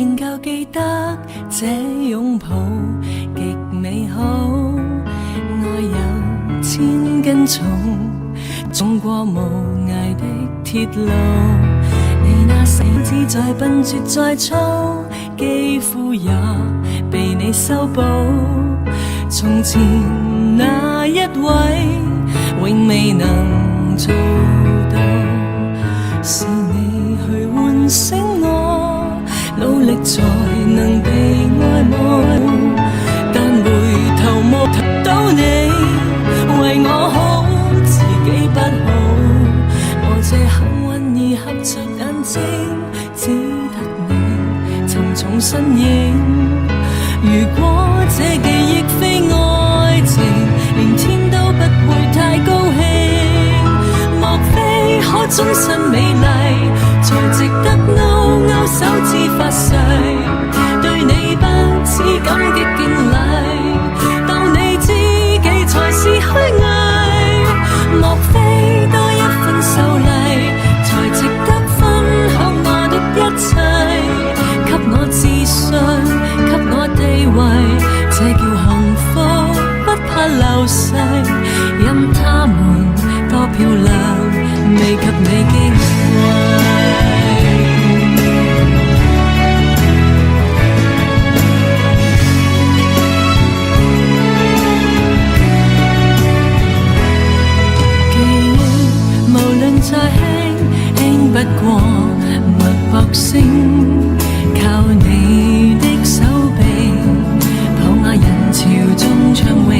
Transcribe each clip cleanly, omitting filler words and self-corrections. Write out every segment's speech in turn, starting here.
仍舊記得這擁抱極美好，愛有千斤重，衝過無涯的鐵路。你那死志再笨拙再粗，肌膚也被你修補。從前那一位永未能做到，是你去喚醒我，努力才能被愛慕。但回頭望到你為我好，自己不好。我這幸運兒合着眼睛，只得你沉重身影。如果這記憶非愛情，連天都不會太高興。莫非可終身美麗，才值得勾勾手指發誓，對你不止感激敬禮，當你知己才是虛偽。莫非多一份秀麗，才值得分享我的一切，給我自信，給我地位，這叫幸福，不怕流逝。任他們多漂亮，未及你矜貴。記憶無論再輕，輕不過脈搏聲，靠你的手臂，抱我人潮中暢泳。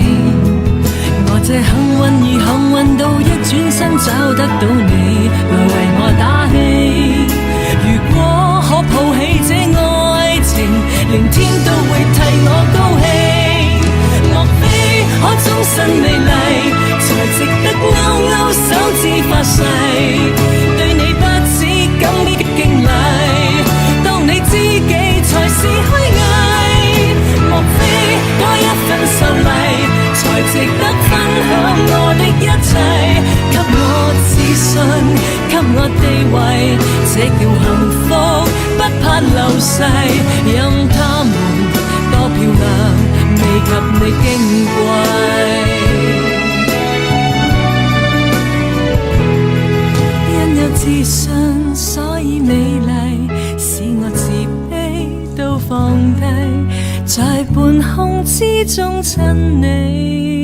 我這幸運兒幸運到一轉身找得到你來為我打氣。如果可抱起這愛情，連天都會替我高興。莫非可終身美麗，才值得勾勾手指發誓，對你不止感激敬禮，當你知己才是虛偽。莫非多一份秀麗，才值得分享我的一切，給我自信，給我地位，這叫幸福，不怕流逝。任他們多漂亮，未及你矜貴。因有自信，所以美麗，使我自卑都放低，在半空之中親你。